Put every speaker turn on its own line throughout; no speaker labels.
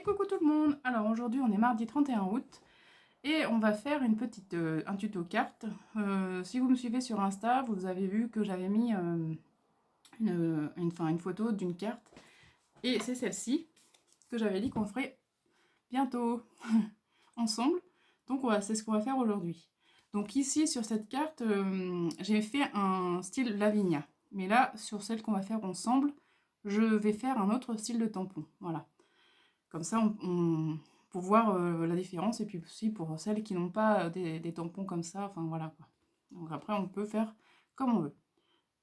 Et coucou tout le monde. Alors aujourd'hui on est mardi 31 août et on va faire un tuto carte. Si vous me suivez sur Insta, vous avez vu que j'avais mis une photo d'une carte et c'est celle-ci que j'avais dit qu'on ferait bientôt ensemble. Donc c'est ce qu'on va faire aujourd'hui. Donc ici sur cette carte, j'ai fait un style Lavinia. Mais là, sur celle qu'on va faire ensemble, je vais faire un autre style de tampon. Voilà. Comme ça, pour voir la différence et puis aussi pour celles qui n'ont pas des tampons comme ça. Enfin voilà quoi. Donc après, on peut faire comme on veut.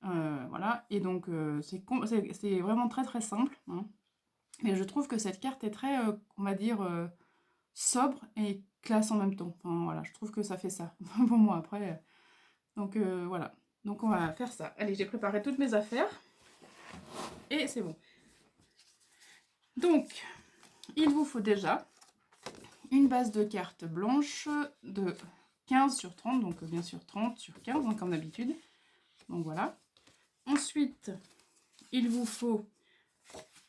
Voilà. Et donc c'est vraiment très très simple, hein. Mais je trouve que cette carte est très, on va dire, sobre et classe en même temps. Enfin voilà, je trouve que ça fait ça pour moi après. Donc voilà. Donc on va faire ça. Allez, j'ai préparé toutes mes affaires et c'est bon. Donc, il vous faut déjà une base de cartes blanche de 15 sur 30, donc bien sûr 30 sur 15, hein, comme d'habitude. Donc voilà. Ensuite, il vous faut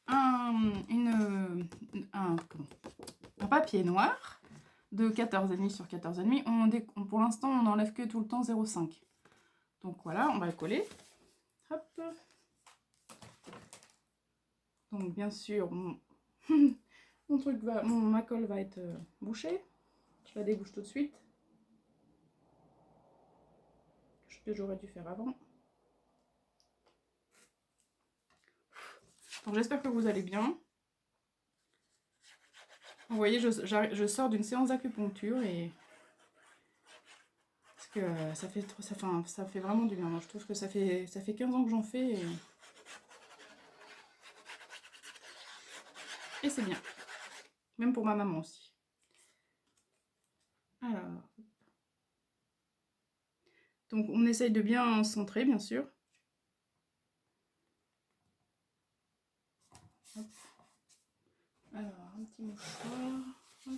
un papier noir de 14,5 sur 14,5. Pour l'instant, on n'enlève que tout le temps 0,5. Donc voilà, on va le coller. Hop. Donc bien sûr, ma colle va être bouchée. Je la débouche tout de suite. Ce que j'aurais dû faire avant. Donc j'espère que vous allez bien. Vous voyez, je sors d'une séance d'acupuncture et parce que ça fait vraiment du bien. Moi, je trouve que ça fait 15 ans que j'en fais et c'est bien. Même pour ma maman aussi. Alors, donc on essaye de bien centrer, bien sûr. Hop. Alors, un petit mouchoir. Hop.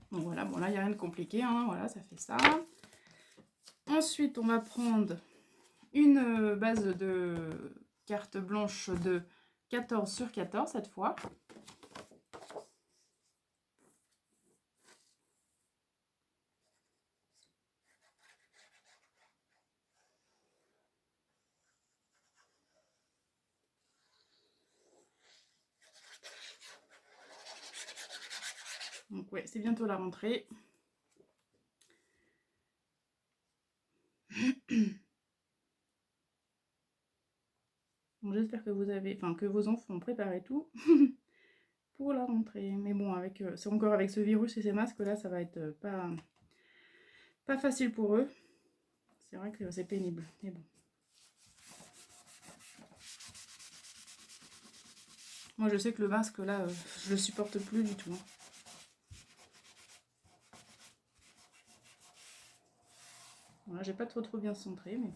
Donc voilà, bon là il n'y a rien de compliqué, hein, voilà, ça fait ça. Ensuite, on va prendre une base de carte blanche de 14 sur 14 cette fois. Donc ouais, c'est bientôt la rentrée. Donc j'espère que que vos enfants ont préparé tout pour la rentrée. Mais bon, c'est encore avec ce virus et ces masques là, ça va être pas facile pour eux. C'est vrai que c'est pénible, mais bon. Moi je sais que le masque là, je le supporte plus du tout, hein. Voilà, j'ai pas trop bien centré, mais...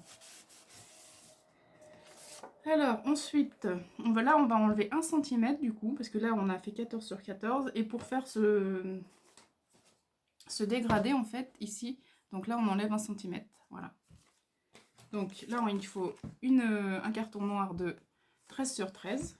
Alors, ensuite, on va enlever 1 cm du coup, parce que là, on a fait 14 sur 14. Et pour faire ce dégradé, en fait, ici, donc là, on enlève 1 cm. Voilà. Donc là, il faut un carton noir de 13 sur 13.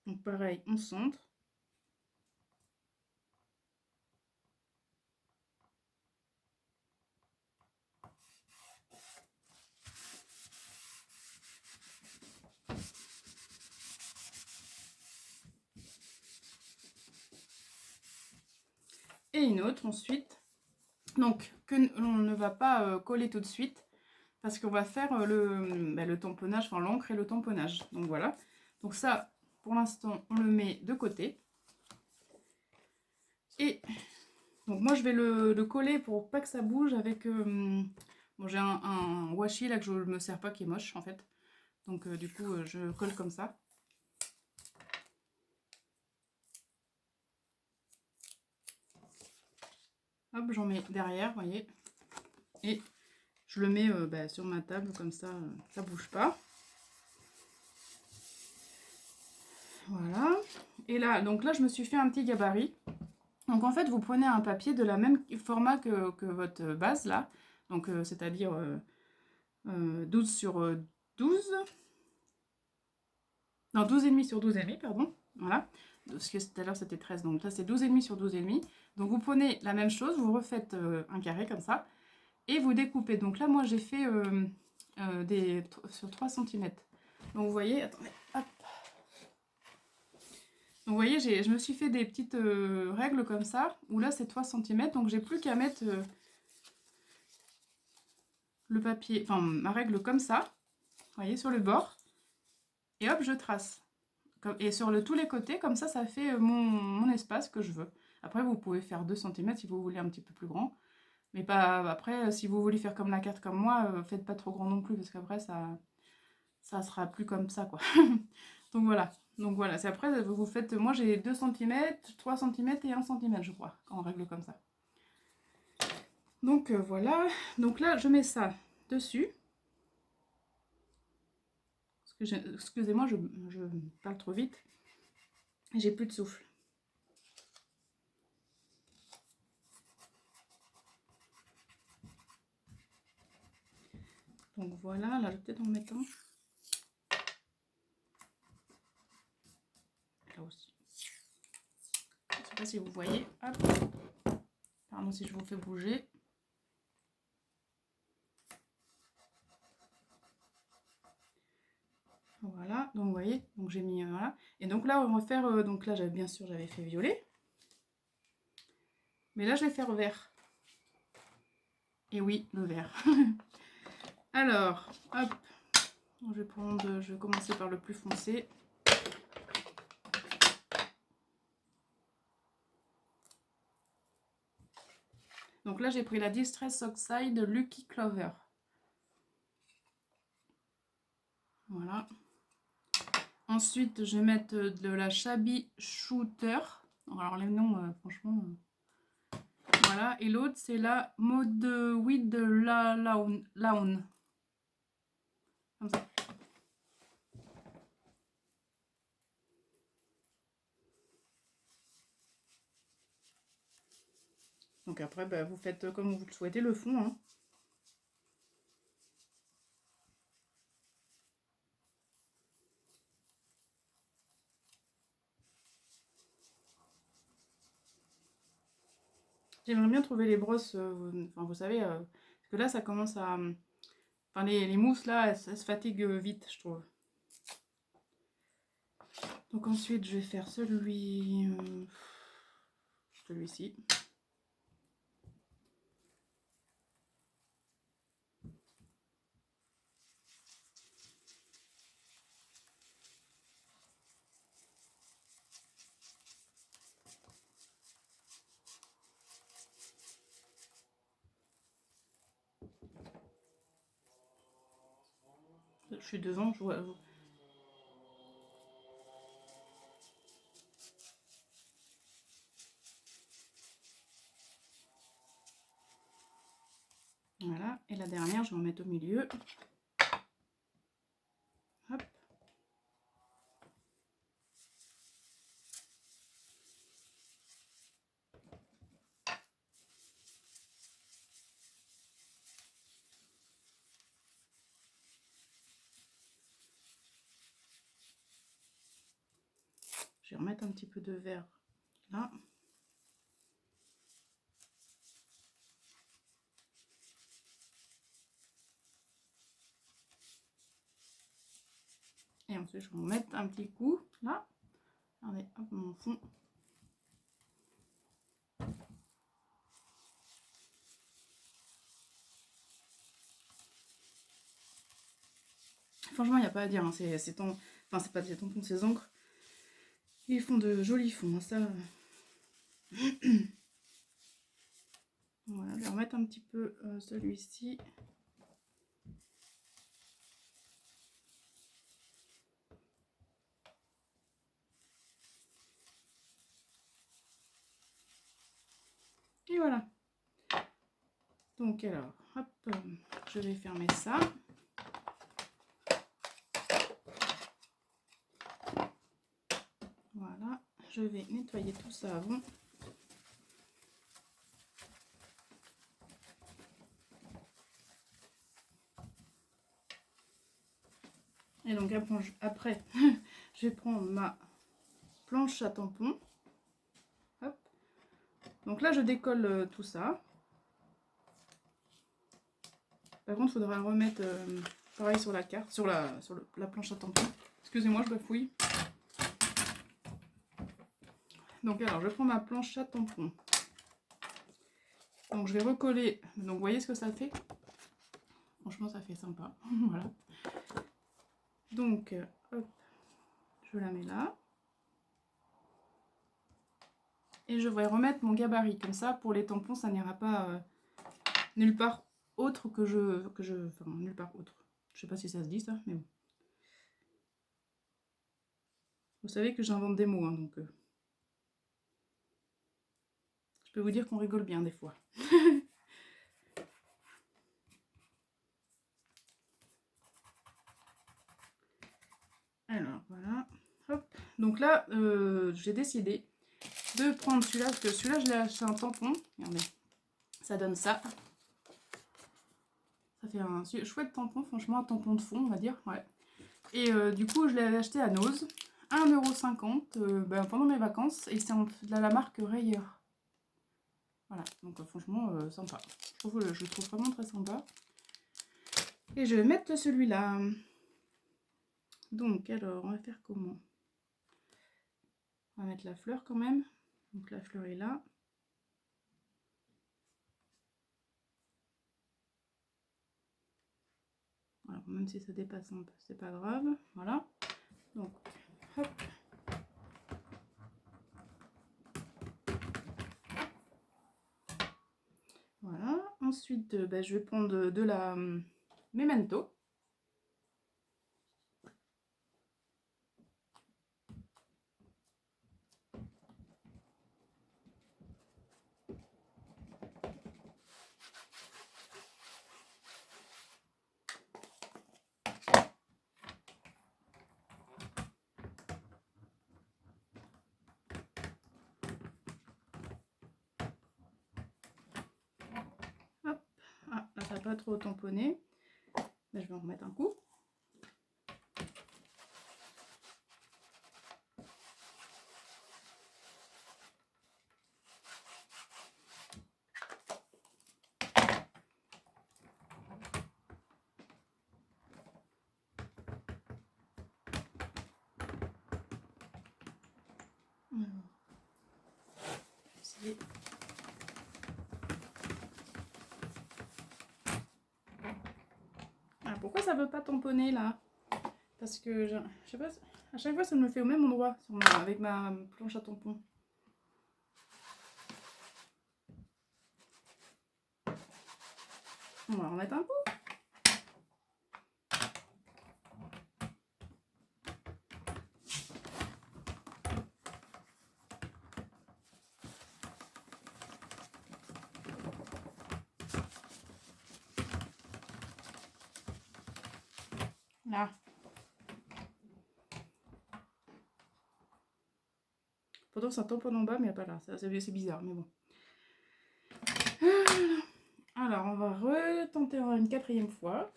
Donc pareil, on centre. Et une autre ensuite. Donc, on ne va pas coller tout de suite, parce qu'on va faire le tamponnage, enfin l'encre et le tamponnage. Donc voilà. Donc ça, pour l'instant, on le met de côté. Et donc moi, je vais le coller pour pas que ça bouge avec... bon, j'ai un washi là que je ne me sers pas, qui est moche en fait. Donc du coup, je colle comme ça. Hop, j'en mets derrière, vous voyez. Et je le mets sur ma table, comme ça bouge pas. Voilà. Et là, donc là, je me suis fait un petit gabarit. Donc en fait, vous prenez un papier de la même format que votre base, là. Donc c'est-à-dire 12 sur 12. Non, 12,5 sur 12,5, pardon. Voilà. Parce que tout à l'heure, c'était 13. Donc là, c'est 12,5 sur 12,5. Donc vous prenez la même chose, vous refaites un carré comme ça. Et vous découpez. Donc là, moi, j'ai fait sur 3 cm. Donc vous voyez, attendez, hop. Donc vous voyez, je me suis fait des petites règles comme ça, où là c'est 3 cm, donc j'ai plus qu'à mettre le papier, enfin ma règle comme ça, vous voyez, sur le bord, et hop, je trace. Et sur tous les côtés, comme ça fait mon espace que je veux. Après, vous pouvez faire 2 cm si vous voulez un petit peu plus grand, mais pas après, si vous voulez faire comme la carte comme moi, faites pas trop grand non plus, parce qu'après ça sera plus comme ça, quoi. Donc voilà. Donc voilà, c'est après, vous faites, moi j'ai 2 cm, 3 cm et 1 cm, je crois, en règle comme ça. Donc voilà, donc là je mets ça dessus. Excusez-moi, je parle trop vite. J'ai plus de souffle. Donc voilà, là je vais peut-être en mettre un. Là aussi. Je ne sais pas si vous voyez. Hop. Pardon si je vous fais bouger. Voilà, donc vous voyez, donc j'ai mis voilà. Et donc là on va faire, donc là bien sûr j'avais fait violet. Mais là je vais faire vert. Et oui, le vert. Alors, hop. Je vais commencer par le plus foncé. Donc là j'ai pris la Distress Oxide Lucky Clover. Voilà. Ensuite, je vais mettre de la Shabby Shooter. Alors, les noms, franchement... voilà. Et l'autre, c'est la Mode With Lawn. Comme ça. Donc après, bah, vous faites comme vous le souhaitez le fond. Hein. J'aimerais bien trouver les brosses, enfin vous savez, parce que là ça commence à... enfin les mousses là, elles se fatiguent vite, je trouve. Donc ensuite je vais faire celui-ci. Je suis devant, je vois... Voilà, et la dernière, je vais en mettre au milieu. Hop. Je vais remettre un petit peu de vert là. Et ensuite, je vais en mettre un petit coup là. Regardez, hop, mon fond. Franchement, il n'y a pas à dire. Hein. C'est ton... Enfin, c'est pas des tampons, c'est encre. Ils font de jolis fonds, hein, ça. Voilà, je vais remettre un petit peu celui-ci. Et voilà. Donc alors, hop, je vais fermer ça. Voilà, je vais nettoyer tout ça avant. Et donc après, je vais prendre ma planche à tampons. Hop. Donc là, je décolle tout ça. Par contre, il faudra remettre pareil sur la carte, sur la planche à tampons. Excusez-moi, je bafouille. Donc alors, je prends ma planche à tampons. Donc je vais recoller. Donc vous voyez ce que ça fait? Franchement, ça fait sympa. Voilà. Donc, hop, je la mets là. Et je vais remettre mon gabarit. Comme ça, pour les tampons, ça n'ira pas nulle part autre que enfin, nulle part autre. Je sais pas si ça se dit ça, mais bon. Vous savez que j'invente des mots, hein, donc... je peux vous dire qu'on rigole bien des fois. Alors, voilà. Hop. Donc là, j'ai décidé de prendre celui-là, parce que celui-là, je l'ai acheté un tampon. Regardez, ça donne ça. Ça fait un chouette tampon, franchement, un tampon de fond, on va dire. Ouais. Et du coup, je l'avais acheté à Nose. 1,50 € pendant mes vacances. Et c'est de la marque Rayer. Voilà, donc franchement, sympa. Je le trouve vraiment très sympa. Et je vais mettre celui-là. Donc, alors, on va faire comment? On va mettre la fleur quand même. Donc la fleur est là. Alors, même si ça dépasse un peu, c'est pas grave. Voilà. Donc, hop. Voilà. Ensuite, je vais prendre de la Memento. Hop. Ah, là, ça n'a pas trop tamponné. Je vais en remettre un coup. Alors, essayer. Ah, pourquoi ça veut pas tamponner là? Parce que je sais pas, à chaque fois ça me le fait au même endroit avec ma planche à tampons. On va en remettre un coup. Là. Pourtant ça tamponne en bas, mais pas là. C'est bizarre, mais bon. Alors, on va retenter une quatrième fois.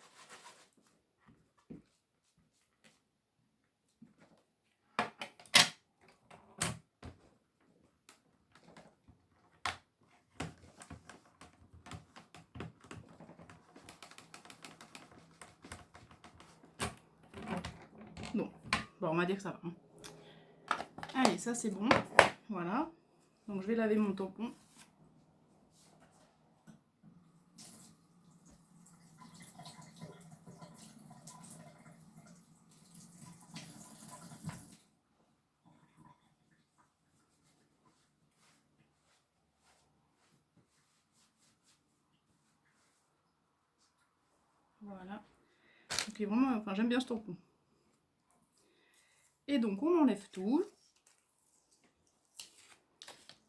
Bon, on va dire que ça va. Hein. Allez, ça c'est bon. Voilà. Donc je vais laver mon tampon. Voilà. Donc vraiment, enfin j'aime bien ce tampon. Et donc on enlève tout.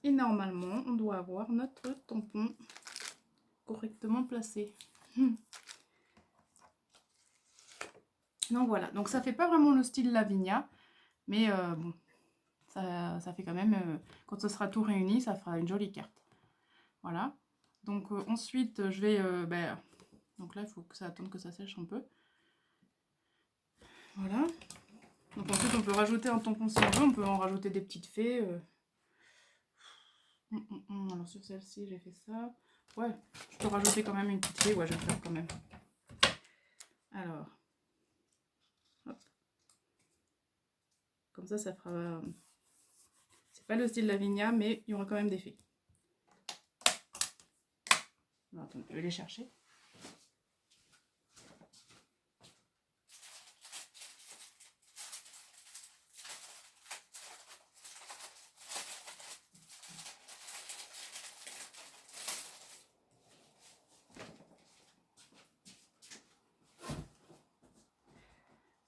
Et normalement, on doit avoir notre tampon correctement placé. Donc voilà, donc ça fait pas vraiment le style Lavinia, mais bon, ça fait quand même, quand ce sera tout réuni, ça fera une jolie carte. Voilà, donc ensuite je vais, donc là il faut que ça attende que ça sèche un peu. Voilà, donc ensuite on peut rajouter un tampon si on veut, on peut en rajouter des petites fées. Alors sur celle-ci j'ai fait ça, ouais, je peux rajouter quand même une petite fée, ouais je vais le faire quand même. Alors, hop. Comme ça fera... C'est pas le style Lavinia, mais il y aura quand même des fées. Alors, attends, je vais les chercher.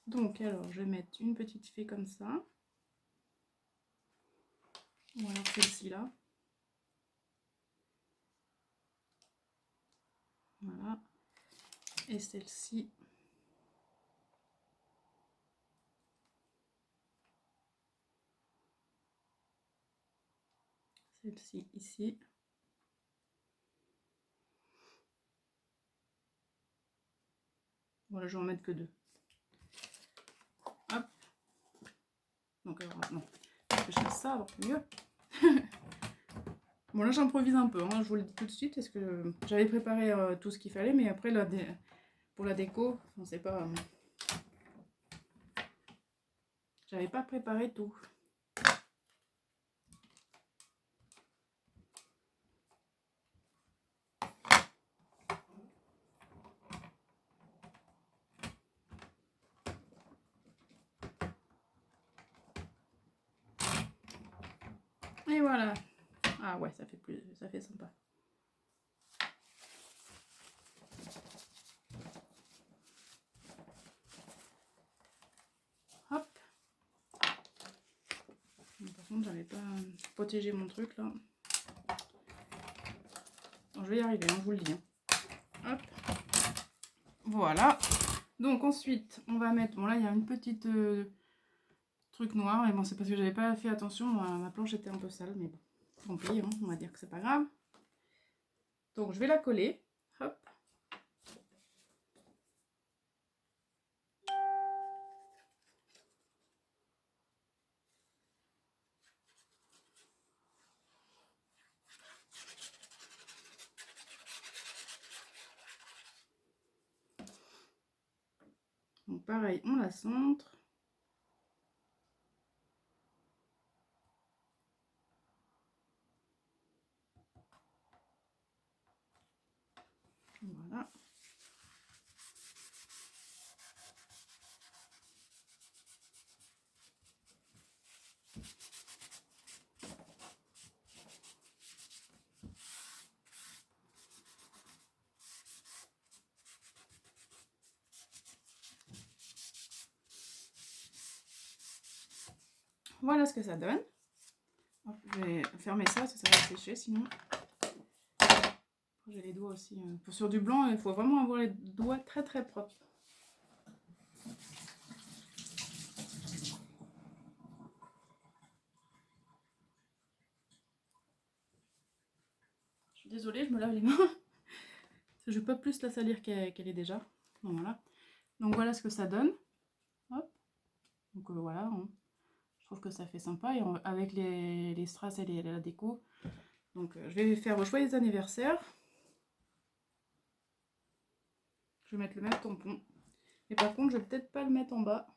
Donc, alors, je vais mettre une petite fée comme ça. Ou alors celle-ci là. Voilà. Et celle-ci. Celle-ci ici. Voilà, je vais en mettre que deux. Hop. Donc, alors, non. Je fasse ça, alors mieux. Bon, là, j'improvise un peu, hein, je vous le dis tout de suite, parce que j'avais préparé tout ce qu'il fallait, mais après, là, pour la déco, on sait pas... J'avais pas préparé tout. Et voilà. Ah ouais, ça fait sympa. Hop. Par contre, j'avais pas protégé mon truc là. Bon, je vais y arriver, hein, je vous le dis. Hein. Hop. Voilà. Donc ensuite, on va mettre... Bon là, il y a une petite truc noir. Et bon, c'est parce que j'avais pas fait attention. Ma planche était un peu sale, mais bon. Tant pis, hein, on va dire que c'est pas grave. Donc je vais la coller. Hop. Donc pareil, on la centre. Voilà. Voilà ce que ça donne. Hop, je vais fermer ça, ça va sécher sinon. J'ai les doigts aussi. Sur du blanc, il faut vraiment avoir les doigts très très propres. Je suis désolée, je me lave les mains. Je ne vais pas plus la salir qu'elle est déjà. Donc voilà. Donc voilà ce que ça donne. Hop. Donc voilà. Hein. Je trouve que ça fait sympa. Et avec les strass et la déco. Donc je vais faire joyeux anniversaire. Je vais mettre le même tampon. Et par contre, je vais peut-être pas le mettre en bas.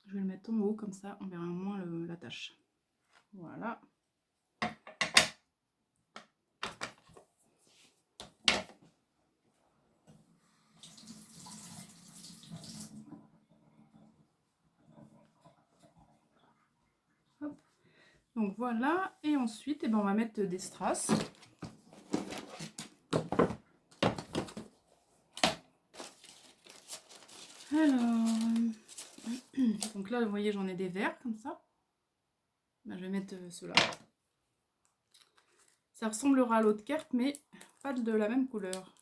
Je vais le mettre en haut, comme ça, on verra moins la tâche. Voilà. Hop. Donc voilà, et ensuite, on va mettre des strass. Alors, donc là, vous voyez, j'en ai des verts comme ça. Ben, je vais mettre ceux-là. Ça ressemblera à l'autre carte, mais pas de la même couleur.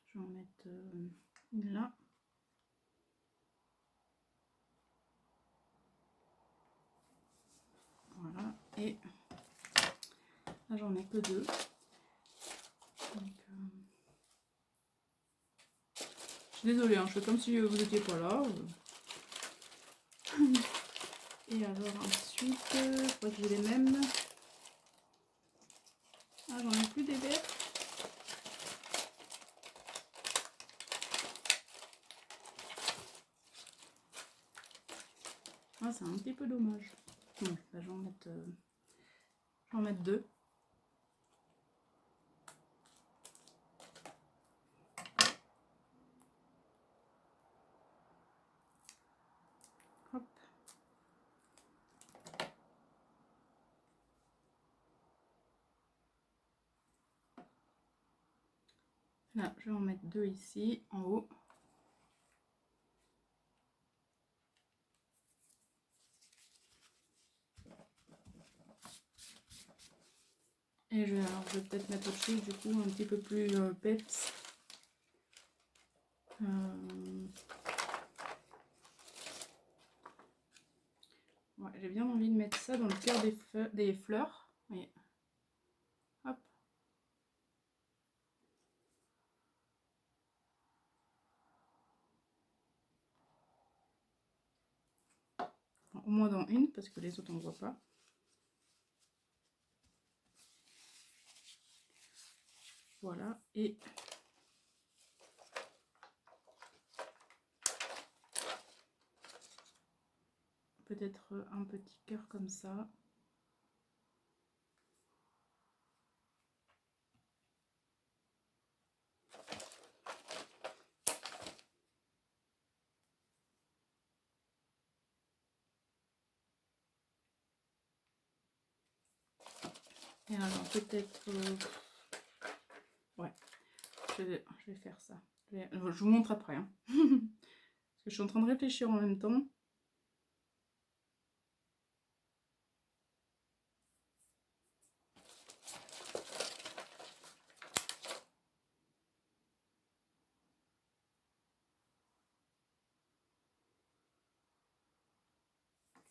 Je vais en mettre une là. Voilà. Et là, j'en ai que 2. Donc, je suis désolée, hein, je fais comme si vous n'étiez pas là. Et alors ensuite, je crois que j'ai les mêmes. Ah, j'en ai plus des verts. Ah, c'est un petit peu dommage. Bon, bah, je vais en mettre 2. Hop. Là, je vais en mettre 2 ici, en haut. Et je vais peut-être mettre autre chose, du coup, un petit peu plus peps. Ouais, j'ai bien envie de mettre ça dans le cœur des fleurs. Voyez. Hop. Enfin, au moins dans une, parce que les autres on ne voit pas. Voilà. Et peut-être un petit cœur comme ça. Et alors peut-être... ouais, je vais faire ça. Je vous montre après. Hein. Parce que je suis en train de réfléchir en même temps.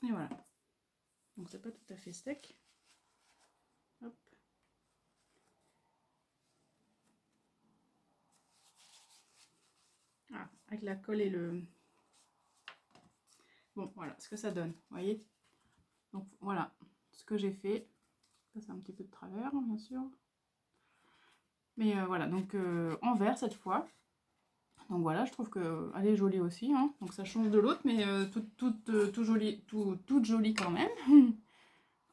Et voilà. Donc c'est pas tout à fait sec. Hop. Ah, avec la colle et le... Bon, voilà ce que ça donne, vous voyez. Donc voilà ce que j'ai fait. Ça c'est un petit peu de travers, hein, bien sûr. Mais voilà, donc en vert cette fois. Donc voilà, je trouve qu'elle est jolie aussi. Hein. Donc ça change de l'autre, mais toute jolie quand même.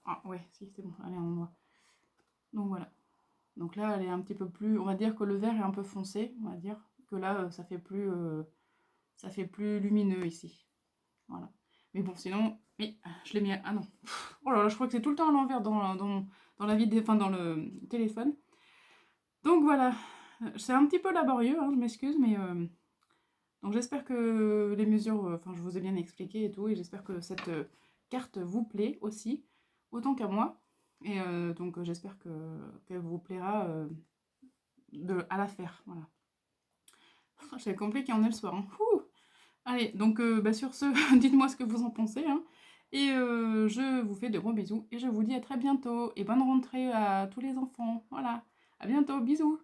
Ah ouais, si c'est bon, elle est en noir. Donc voilà. Donc là, elle est un petit peu plus... On va dire que le vert est un peu foncé, on va dire. Que là, ça fait plus lumineux ici. Voilà. Mais bon, sinon... Mais je l'ai mis à... Ah non. Oh là là, je crois que c'est tout le temps à l'envers dans la vidéo, enfin dans le téléphone. Donc voilà. C'est un petit peu laborieux, hein, je m'excuse, mais... Donc j'espère que les mesures... Enfin, je vous ai bien expliqué et tout, et j'espère que cette carte vous plaît aussi, autant qu'à moi. Et donc j'espère qu'elle vous plaira à la faire. Voilà. J'avais compris qu'il y en a le soir. Hein. Allez, donc bah, sur ce, dites-moi ce que vous en pensez. Hein. Et je vous fais de gros bisous et je vous dis à très bientôt. Et bonne rentrée à tous les enfants. Voilà, à bientôt, bisous.